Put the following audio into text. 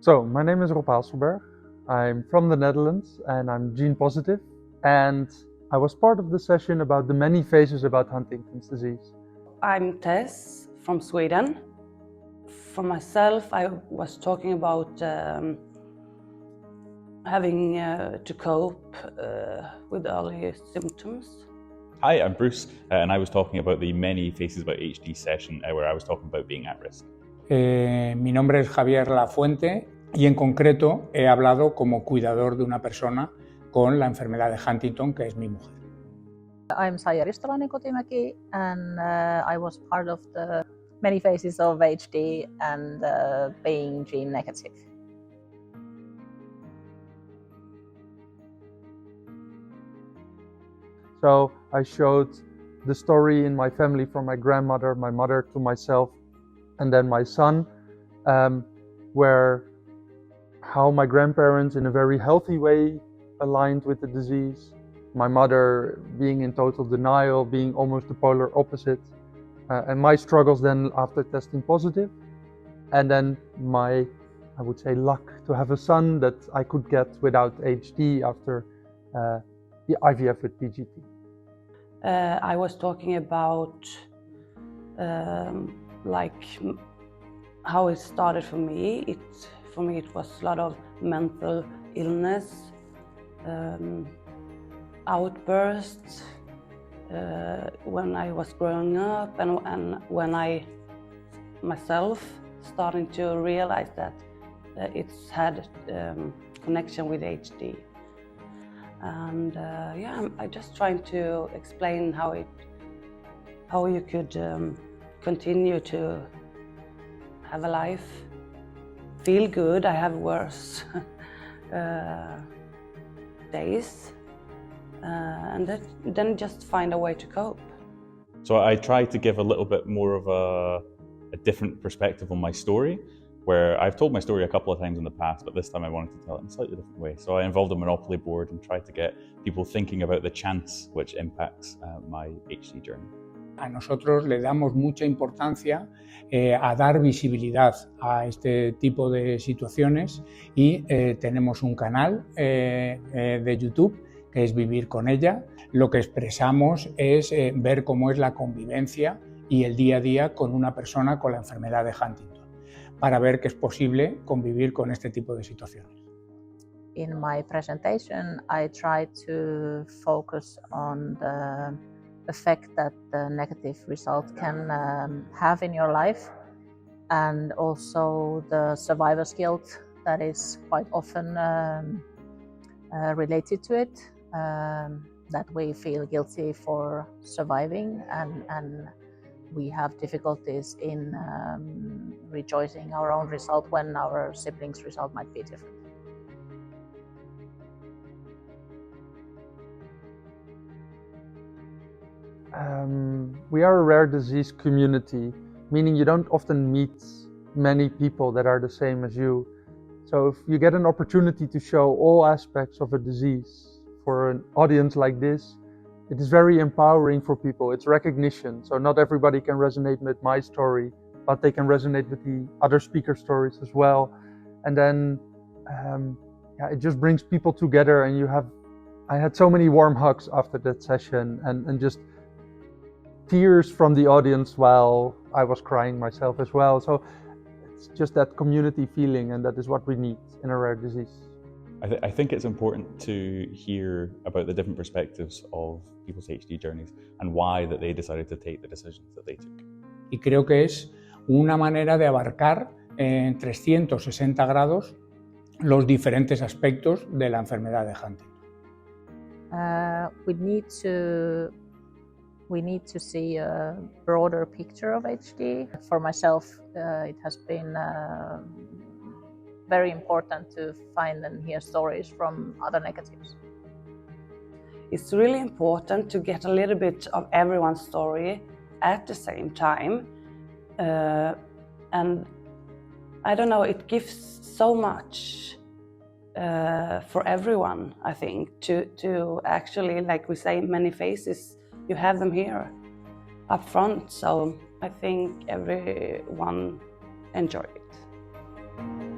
So, my name is Rob Haselberg. I'm from the Netherlands and I'm gene positive. And I was part of the session about the many phases about Huntington's disease. I'm Tess from Sweden. For myself, I was talking about having to cope with early symptoms. Hi, I'm Bruce, and I was talking about the many faces about HD session where I was talking about being at risk. Mi nombre es Javier Lafuente y en concreto he hablado como cuidador de una persona con la enfermedad de Huntington, que es mi mujer. I'm Saija and I was part of the many phases of HD and being gene negative. So I showed the story in my family from my grandmother, my mother to myself, and then my son, where how my grandparents in a very healthy way aligned with the disease, my mother being in total denial, being almost the polar opposite, and my struggles then after testing positive, and then my, I would say, luck to have a son that I could get without HD after the IVF with PGT. I was talking about like how it started for me. For me it was a lot of mental illness, outbursts when I was growing up, and when I myself starting to realize that it's had connection with HD. And I'm just trying to explain how you could continue to have a life, feel good. I have worse days, and then just find a way to cope. So I tried to give a little bit more of a different perspective on my story, where I've told my story a couple of times in the past, but this time I wanted to tell it in a slightly different way. So I involved a Monopoly board and tried to get people thinking about the chance which impacts my HD journey. A nosotros le damos mucha importancia a dar visibilidad a este tipo de situaciones y tenemos un canal de YouTube que es Vivir con ella. Lo que expresamos es ver cómo es la convivencia y el día a día con una persona con la enfermedad de Huntington, para ver que es posible convivir con este tipo de situaciones. In my presentation, I tried to focus on the effect that the negative result can have in your life, and also the survivor's guilt that is quite often related to it, that we feel guilty for surviving, and we have difficulties in rejoicing our own result when our siblings' result might be different. We are a rare disease community, meaning you don't often meet many people that are the same as you. So if you get an opportunity to show all aspects of a disease for an audience like this, it is very empowering for people. It's recognition. So not everybody can resonate with my story, but they can resonate with the other speaker stories as well. And then it just brings people together, and I had so many warm hugs after that session, and just tears from the audience while I was crying myself as well. So it's just that community feeling, and that is what we need in a rare disease. I think it's important to hear about the different perspectives of people's HD journeys and why that they decided to take the decisions that they took. Y creo que es una manera de abarcar en 360 grados los diferentes aspectos de la enfermedad de Huntington. We need to see a broader picture of HD. For myself, it has been very important to find and hear stories from other negatives. It's really important to get a little bit of everyone's story at the same time. And I don't know, it gives so much for everyone, I think, to actually, like we say, many faces, you have them here up front. So I think everyone enjoyed it.